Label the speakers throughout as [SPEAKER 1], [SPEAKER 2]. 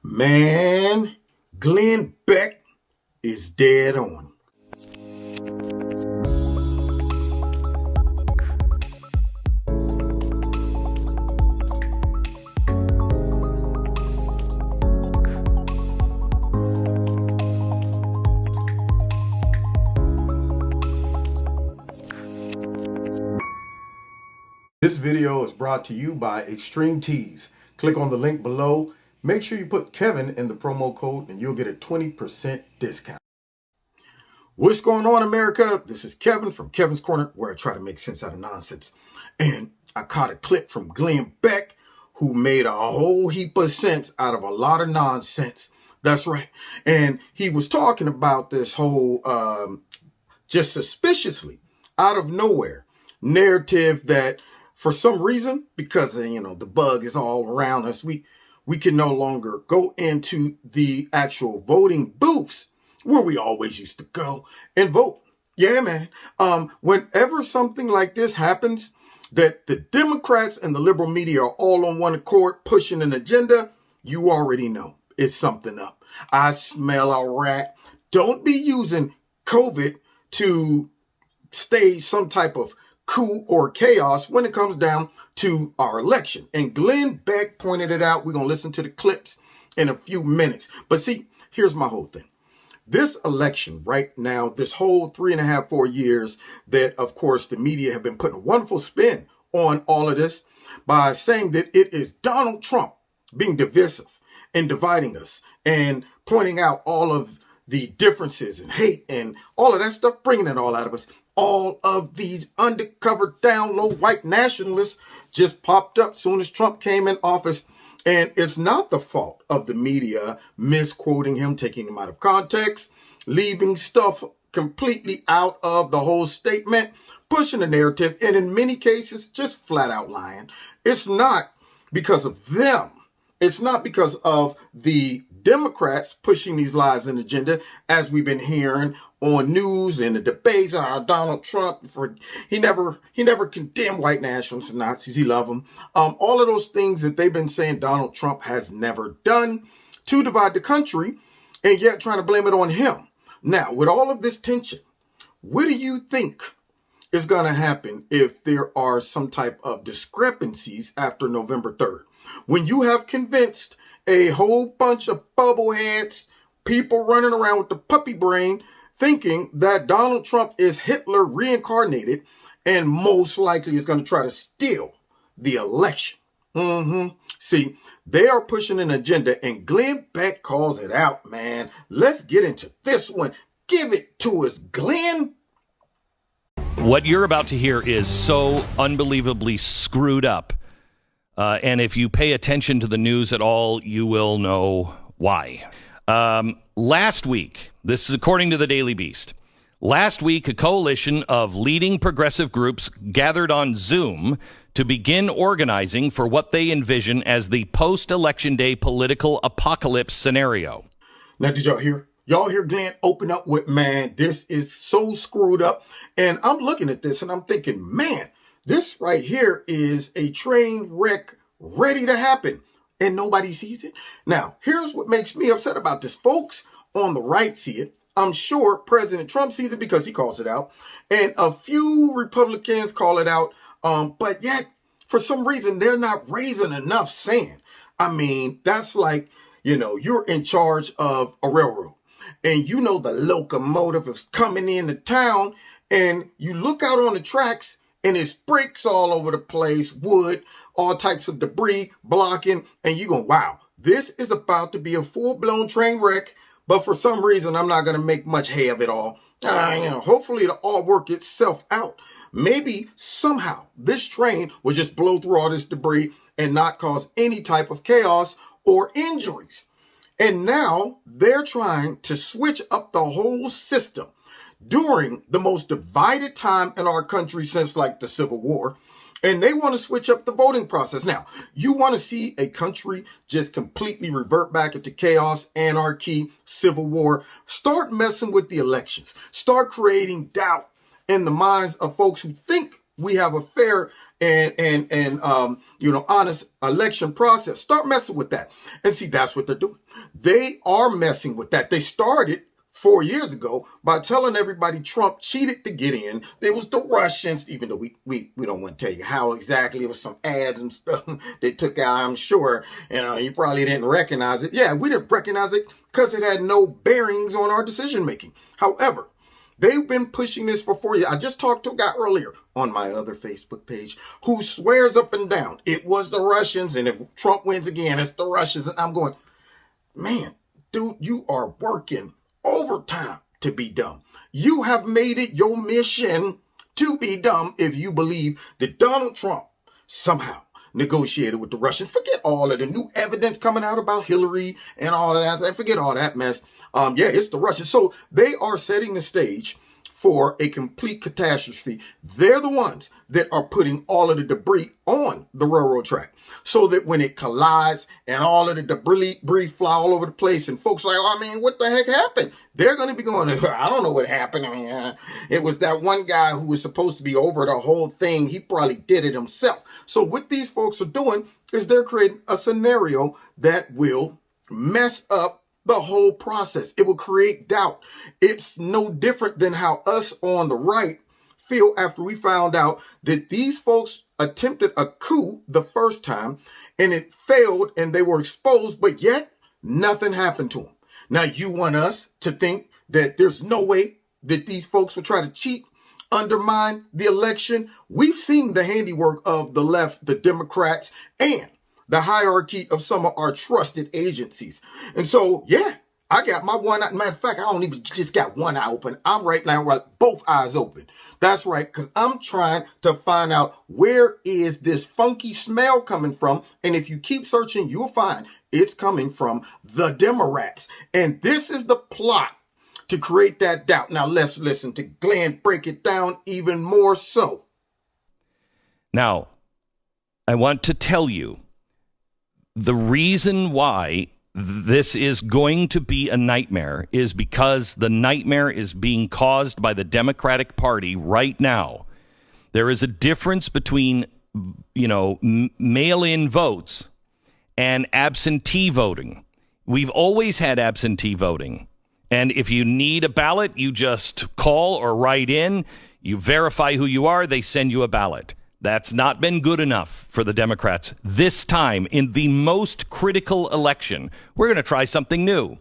[SPEAKER 1] Man, Glenn Beck is dead on. This video is brought to you by Extreme Tees. Click on the link below. Make sure you put Kevin in the promo code and you'll get a 20% discount. What's going on, America? This is Kevin from Kevin's Corner, where I try to make sense out of nonsense. And I caught a clip from Glenn Beck, who made a whole heap of sense out of a lot of nonsense. That's right. And he was talking about this whole, just suspiciously, out of nowhere, narrative that for some reason, because, the bug is all around us, we can no longer go into the actual voting booths where we always used to go and vote. Yeah, man. Whenever something like this happens, that the Democrats and the liberal media are all on one accord pushing an agenda, you already know it's something up. I smell a rat. Don't be using COVID to stage some type of coup or chaos when it comes down to our election. And Glenn Beck pointed it out. We're going to listen to the clips in a few minutes. But see, here's my whole thing. This election right now, this whole 3.5, 4 years that, of course, the media have been putting a wonderful spin on all of this by saying that it is Donald Trump being divisive and dividing us and pointing out all of the differences and hate and all of that stuff, bringing it all out of us. All of these undercover, down low white nationalists just popped up soon as Trump came in office. And it's not the fault of the media misquoting him, taking him out of context, leaving stuff completely out of the whole statement, pushing the narrative, and in many cases, just flat out lying. It's not because of them. It's not because of the Democrats pushing these lies and agenda, as we've been hearing on news and the debates. Donald Trump, he never condemned white nationalists and Nazis. He loved them. All of those things that they've been saying Donald Trump has never done to divide the country, and yet trying to blame it on him. Now, with all of this tension, what do you think is going to happen if there are some type of discrepancies after November 3rd? When you have convinced a whole bunch of bubbleheads, people running around with the puppy brain, thinking that Donald Trump is Hitler reincarnated and most likely is going to try to steal the election. See, they are pushing an agenda and Glenn Beck calls it out, man. Let's get into this one. Give it to us, Glenn.
[SPEAKER 2] What you're about to hear is so unbelievably screwed up. And if you pay attention to the news at all, you will know why. Last week, this is according to the Daily Beast, last week, a coalition of leading progressive groups gathered on Zoom to begin organizing for what they envision as the post-election day political apocalypse scenario.
[SPEAKER 1] Now, did y'all hear? Y'all hear Glenn open up with, man, this is so screwed up. And I'm looking at this and I'm thinking, man, this right here is a train wreck ready to happen, and nobody sees it. Now, here's what makes me upset about this. Folks on the right see it. I'm sure President Trump sees it because he calls it out, and a few Republicans call it out, but yet, for some reason, they're not raising enough sand. I mean, that's like, you're in charge of a railroad, and the locomotive is coming into town, and you look out on the tracks, and it's bricks all over the place, wood, all types of debris blocking. And you go, wow, this is about to be a full-blown train wreck. But for some reason, I'm not going to make much hay of it all. Hopefully it'll all work itself out. Maybe somehow this train will just blow through all this debris and not cause any type of chaos or injuries. And now they're trying to switch up the whole system during the most divided time in our country since the Civil War. And they want to switch up the voting process. Now, you want to see a country just completely revert back into chaos, anarchy, civil war. Start messing with the elections. Start creating doubt in the minds of folks who think we have a fair and honest election process. Start messing with that. And see, that's what they're doing. They are messing with that. They started 4 years ago by telling everybody Trump cheated to get in. It was the Russians, even though we don't want to tell you how exactly. It was some ads and stuff they took out, I'm sure. You probably didn't recognize it. Yeah, we didn't recognize it because it had no bearings on our decision making. However, they've been pushing this for 4 years. I just talked to a guy earlier on my other Facebook page who swears up and down it was the Russians, and if Trump wins again, it's the Russians. And I'm going, man, dude, you are working overtime to be dumb. You have made it your mission to be dumb if you believe that Donald Trump somehow negotiated with the Russians. Forget all of the new evidence coming out about Hillary and all of that. Forget all that mess. Yeah, it's the Russians. So they are setting the stage for a complete catastrophe. They're the ones that are putting all of the debris on the railroad track so that when it collides and all of the debris fly all over the place and folks are like, oh, I mean, what the heck happened? They're going to be going, I don't know what happened. I mean, it was that one guy who was supposed to be over the whole thing. He probably did it himself. So what these folks are doing is they're creating a scenario that will mess up the whole process. It will create doubt. It's no different than how us on the right feel after we found out that these folks attempted a coup the first time and it failed and they were exposed, but yet nothing happened to them. Now you want us to think that there's no way that these folks will try to cheat, undermine the election. We've seen the handiwork of the left, the Democrats, and the hierarchy of some of our trusted agencies. And so, yeah, I got my one eye. Matter of fact, I don't even just got one eye open. I'm right now, both eyes open. That's right, because I'm trying to find out where is this funky smell coming from. And if you keep searching, you'll find it's coming from the Democrats. And this is the plot to create that doubt. Now, let's listen to Glenn break it down even more so.
[SPEAKER 2] Now, I want to tell you, the reason why this is going to be a nightmare is because the nightmare is being caused by the Democratic Party right now. There is a difference between, mail-in votes and absentee voting. We've always had absentee voting. And if you need a ballot, you just call or write in. You verify who you are. They send you a ballot. That's not been good enough for the Democrats. This time, in the most critical election, we're going to try something new.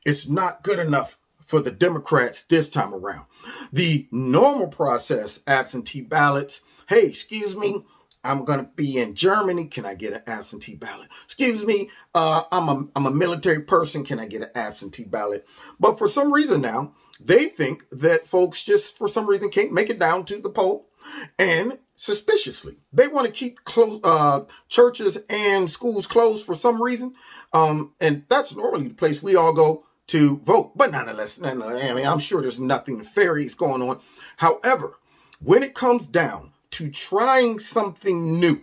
[SPEAKER 1] It's not good enough for the Democrats this time around. The normal process, absentee ballots. Hey, excuse me, I'm going to be in Germany. Can I get an absentee ballot? Excuse me, I'm a military person. Can I get an absentee ballot? But for some reason now, they think that folks just for some reason can't make it down to the poll. And suspiciously, they want to keep churches and schools closed for some reason. And that's normally the place we all go to vote. But nonetheless, I mean, I'm sure there's nothing nefarious going on. However, when it comes down to trying something new,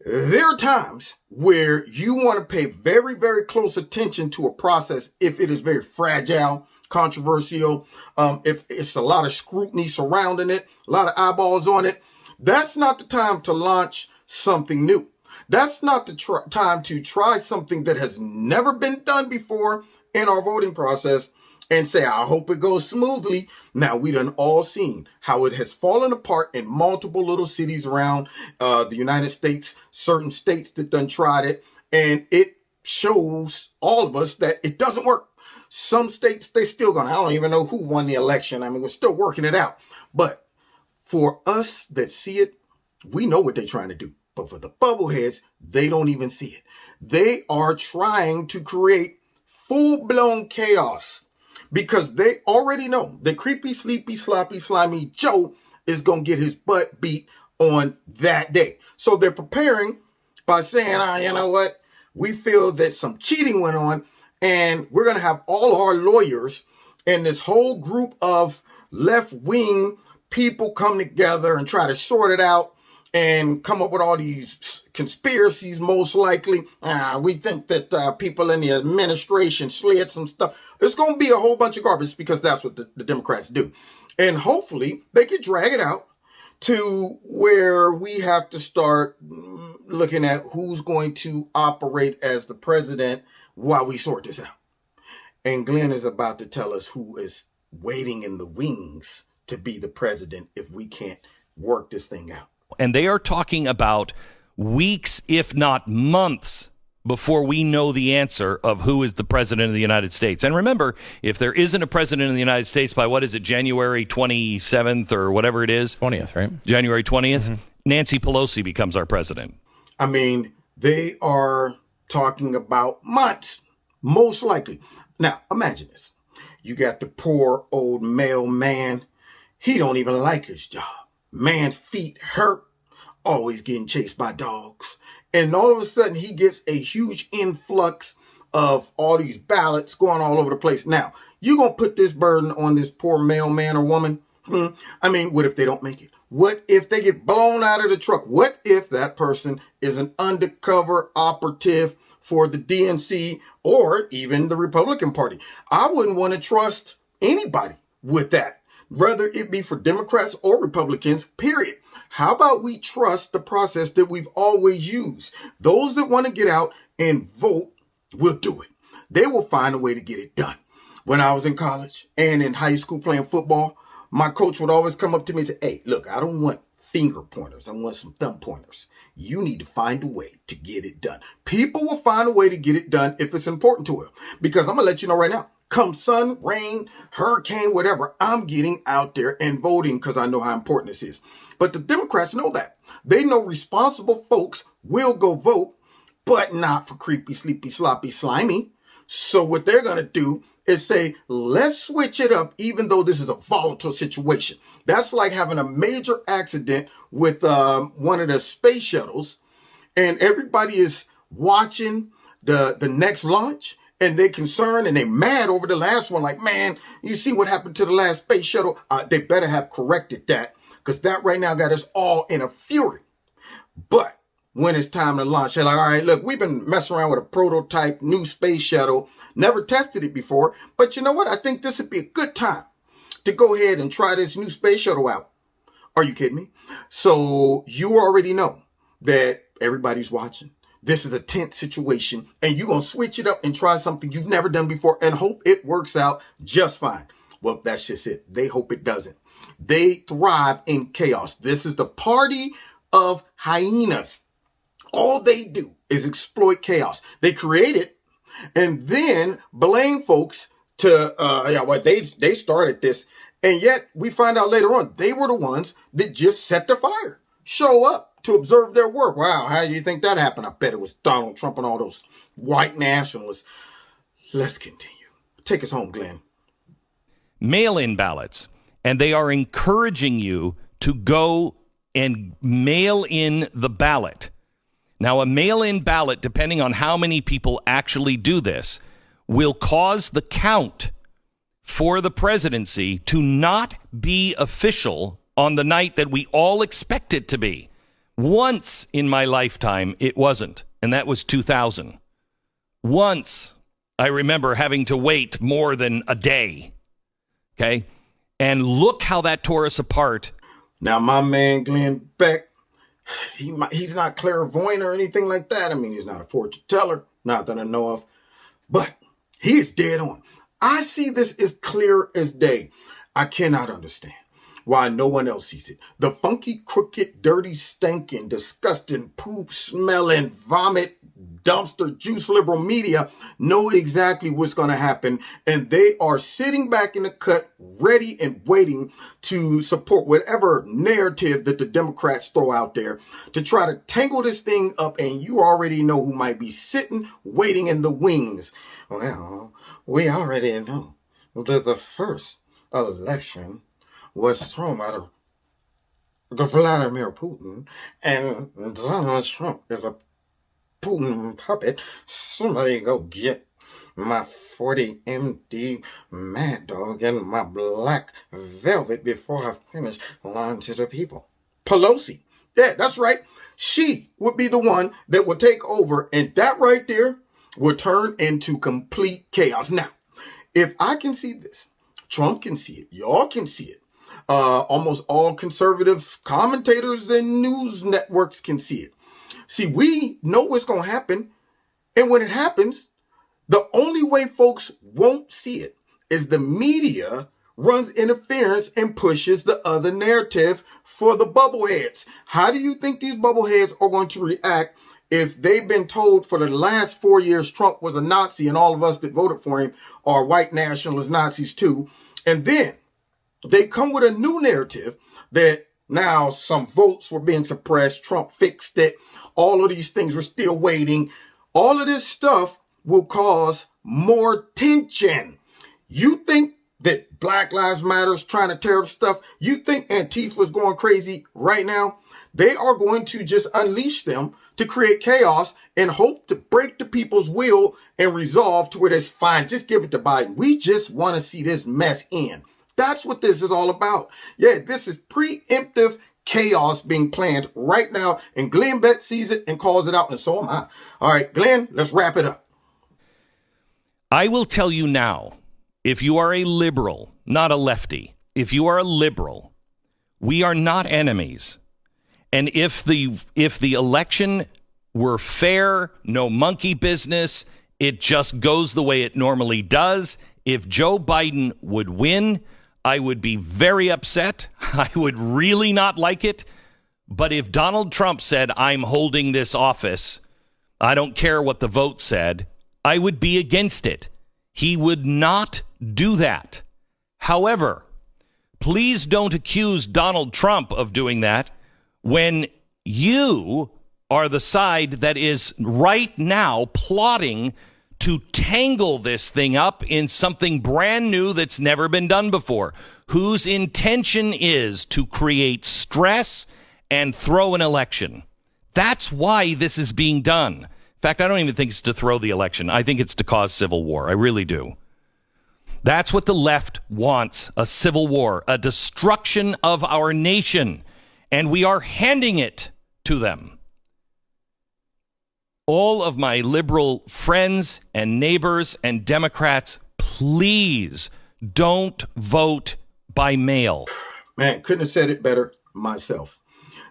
[SPEAKER 1] there are times where you want to pay very, very close attention to a process if it is very fragile, controversial, if it's a lot of scrutiny surrounding it, a lot of eyeballs on it. That's not the time to launch something new. That's not the time to try something that has never been done before in our voting process and say, I hope it goes smoothly. Now, we done all seen how it has fallen apart in multiple little cities around the United States, certain states that done tried it, and it shows all of us that it doesn't work. Some states, they still gonna, I don't even know who won the election. I mean, we're still working it out. But for us that see it, we know what they're trying to do. But for the bubbleheads, they don't even see it. They are trying to create full-blown chaos because they already know that creepy, sleepy, sloppy, slimy Joe is going to get his butt beat on that day. So they're preparing by saying, you know what? We feel that some cheating went on and we're going to have all our lawyers and this whole group of left-wing people come together and try to sort it out and come up with all these conspiracies, most likely. We think that people in the administration slid some stuff. It's going to be a whole bunch of garbage because that's what the Democrats do. And hopefully they can drag it out to where we have to start looking at who's going to operate as the president while we sort this out. And Glenn is about to tell us who is waiting in the wings to be the president if we can't work this thing out.
[SPEAKER 2] And they are talking about weeks, if not months, before we know the answer of who is the president of the United States. And remember, if there isn't a president of the United States by, what is it, January 27th or whatever it is?
[SPEAKER 3] 20th, right?
[SPEAKER 2] January 20th. Nancy Pelosi becomes our president.
[SPEAKER 1] I mean, they are talking about months, most likely. Now, imagine this. You got the poor old mailman. He don't even like his job. Man's feet hurt, always getting chased by dogs. And all of a sudden, he gets a huge influx of all these ballots going all over the place. Now, you going to put this burden on this poor mailman or woman? I mean, what if they don't make it? What if they get blown out of the truck? What if that person is an undercover operative for the DNC or even the Republican Party? I wouldn't want to trust anybody with that, whether it be for Democrats or Republicans, period. How about we trust the process that we've always used? Those that want to get out and vote will do it. They will find a way to get it done. When I was in college and in high school playing football, my coach would always come up to me and say, hey, look, I don't want finger pointers. I want some thumb pointers. You need to find a way to get it done. People will find a way to get it done if it's important to them. Because I'm going to let you know right now, come sun, rain, hurricane, whatever, I'm getting out there and voting because I know how important this is. But the Democrats know that. They know responsible folks will go vote, but not for creepy, sleepy, sloppy, slimy. So what they're going to do is say, let's switch it up, even though this is a volatile situation. That's like having a major accident with one of the space shuttles, and everybody is watching the next launch, and they're concerned and they're mad over the last one. Like, man, you see what happened to the last space shuttle? They better have corrected that, because that right now got us all in a fury. But when it's time to launch, they're like, all right, look, we've been messing around with a prototype new space shuttle, never tested it before. But you know what? I think this would be a good time to go ahead and try this new space shuttle out. Are you kidding me? So you already know that everybody's watching. This is a tense situation, and you're going to switch it up and try something you've never done before and hope it works out just fine. Well, that's just it. They hope it doesn't. They thrive in chaos. This is the party of hyenas. All they do is exploit chaos. They create it and then blame folks to, they started this. And yet we find out later on, they were the ones that just set the fire, show up to observe their work. Wow, how do you think that happened? I bet it was Donald Trump and all those white nationalists. Let's continue. Take us home, Glenn.
[SPEAKER 2] Mail-in ballots. And they are encouraging you to go and mail in the ballot. Now, a mail-in ballot, depending on how many people actually do this, will cause the count for the presidency to not be official on the night that we all expect it to be. Once in my lifetime, it wasn't, and that was 2000. Once, I remember having to wait more than a day. Okay? And look how that tore us apart.
[SPEAKER 1] Now, my man, Glenn Beck, he's not clairvoyant or anything like that. I mean, he's not a fortune teller, not that I know of, but he is dead on. I see this as clear as day. I cannot understand why no one else sees it. The funky, crooked, dirty, stinking, disgusting, poop, smelling, vomit, dumpster, juice liberal media know exactly what's going to happen. And they are sitting back in the cut, ready and waiting to support whatever narrative that the Democrats throw out there to try to tangle this thing up. And you already know who might be sitting, waiting in the wings. Well, we already know that the first election was thrown by the Vladimir Putin, and Donald Trump is a Putin puppet. Somebody go get my 40 MD Mad Dog and my black velvet before I finish lying to the people. Pelosi. Yeah, that's right. She would be the one that would take over, and that right there would turn into complete chaos. Now, if I can see this, Trump can see it, y'all can see it, Almost all conservative commentators and news networks can see it. See, we know what's going to happen. And when it happens, the only way folks won't see it is the media runs interference and pushes the other narrative for the bubbleheads. How do you think these bubbleheads are going to react if they've been told for the last 4 years Trump was a Nazi and all of us that voted for him are white nationalist Nazis too? And then they come with a new narrative that now some votes were being suppressed, Trump fixed it, all of these things were still waiting. All of this stuff will cause more tension. You think that Black Lives Matter is trying to tear up stuff? You think Antifa is going crazy right now? They are going to just unleash them to create chaos and hope to break the people's will and resolve to where it's fine. Just give it to Biden. We just want to see this mess end. That's what this is all about. Yeah, this is preemptive chaos being planned right now. And Glenn Beck sees it and calls it out. And so am I. All right, Glenn, let's wrap it up.
[SPEAKER 2] I will tell you now, if you are a liberal, not a lefty, if you are a liberal, we are not enemies. And if the election were fair, no monkey business, it just goes the way it normally does. If Joe Biden would win, I would be very upset. I would really not like it. But if Donald Trump said, I'm holding this office, I don't care what the vote said, I would be against it. He would not do that. However, please don't accuse Donald Trump of doing that when you are the side that is right now plotting to tangle this thing up in something brand new that's never been done before, whose intention is to create stress and throw an election. That's why this is being done. In fact, I don't even think it's to throw the election. I think it's to cause civil war. I really do. That's what the left wants, a civil war, a destruction of our nation. And we are handing it to them. All of my liberal friends and neighbors and Democrats, please don't vote by mail.
[SPEAKER 1] Man, couldn't have said it better myself.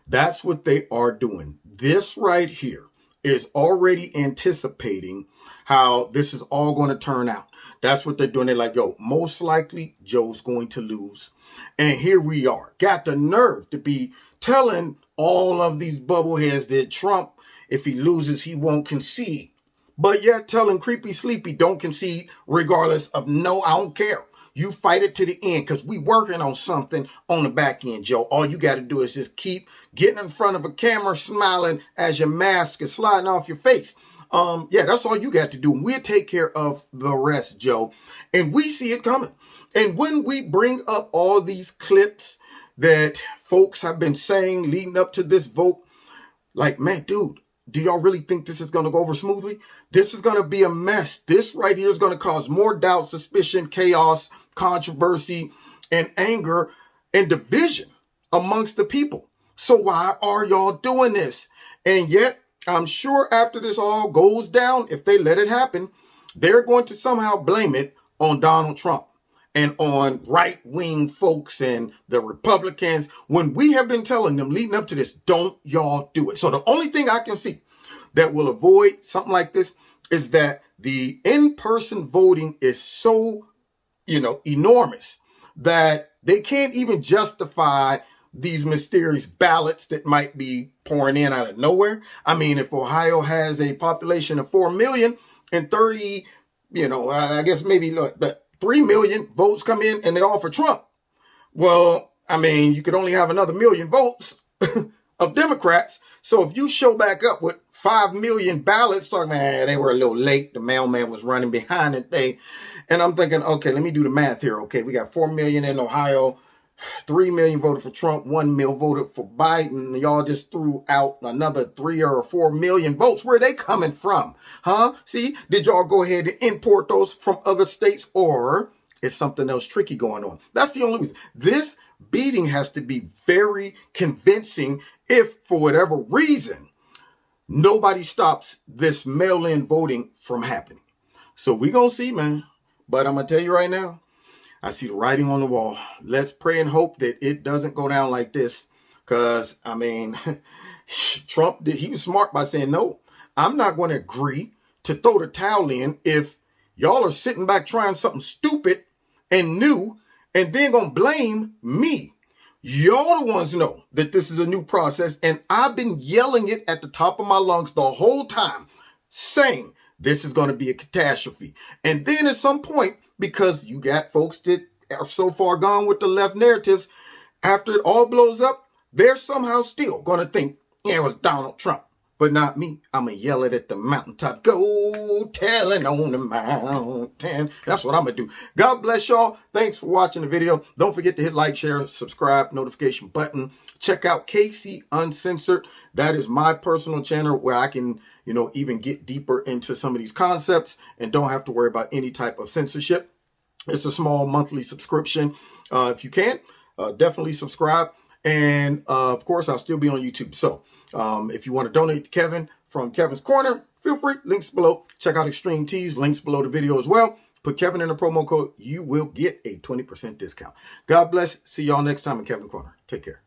[SPEAKER 1] That's what they are doing. This right here is already anticipating how this is all going to turn out. That's what they're doing. They're like, yo, most likely Joe's going to lose. And here we are. Got the nerve to be telling all of these bubbleheads that Trump, if he loses, he won't concede. But yet telling Creepy Sleepy don't concede regardless of no, I don't care. You fight it to the end because we working on something on the back end, Joe. All you got to do is just keep getting in front of a camera, smiling as your mask is sliding off your face. Yeah, that's all you got to do. We'll take care of the rest, Joe. And we see it coming. And when we bring up all these clips that folks have been saying leading up to this vote, like, man, dude, do y'all really think this is going to go over smoothly? This is going to be a mess. This right here is going to cause more doubt, suspicion, chaos, controversy, and anger and division amongst the people. So why are y'all doing this? And yet, I'm sure after this all goes down, if they let it happen, they're going to somehow blame it on Donald Trump and on right-wing folks and the Republicans, when we have been telling them leading up to this, don't y'all do it. So the only thing I can see that will avoid something like this is that the in-person voting is so, enormous that they can't even justify these mysterious ballots that might be pouring in out of nowhere. I mean, if Ohio has a population of 4 million and 30, I guess maybe but 3 million votes come in and they all for Trump. Well, I mean, you could only have another million votes of Democrats. So if you show back up with 5 million ballots, talking, man, they were a little late. The mailman was running behind the thing. And I'm thinking, okay, let me do the math here. Okay, we got 4 million in Ohio. 3 million voted for Trump, 1 million voted for Biden. Y'all just threw out another 3 or 4 million votes. Where are they coming from? Huh? See, did y'all go ahead and import those from other states, or is something else tricky going on? That's the only reason. This beating has to be very convincing if, for whatever reason, nobody stops this mail-in voting from happening. So we're going to see, man. But I'm going to tell you right now, I see the writing on the wall. Let's pray and hope that it doesn't go down like this. Because, I mean, Trump, he was smart by saying, no, I'm not going to agree to throw the towel in if y'all are sitting back trying something stupid and new and then going to blame me. Y'all the ones know that this is a new process, and I've been yelling it at the top of my lungs the whole time, saying this is going to be a catastrophe. And then at some point, because you got folks that are so far gone with the left narratives, after it all blows up, they're somehow still going to think, yeah, it was Donald Trump. But not me. I'm going to yell it at the mountaintop. Go telling on the mountain. That's what I'm going to do. God bless y'all. Thanks for watching the video. Don't forget to hit like, share, subscribe, notification button. Check out KC Uncensored. That is my personal channel where I can, even get deeper into some of these concepts and don't have to worry about any type of censorship. It's a small monthly subscription. If you can, definitely subscribe. And of course, I'll still be on YouTube. So if you want to donate to Kevin from Kevin's Corner, feel free. Links below. Check out Extreme Tees. Links below the video as well. Put Kevin in the promo code. You will get a 20% discount. God bless. See y'all next time in Kevin's Corner. Take care.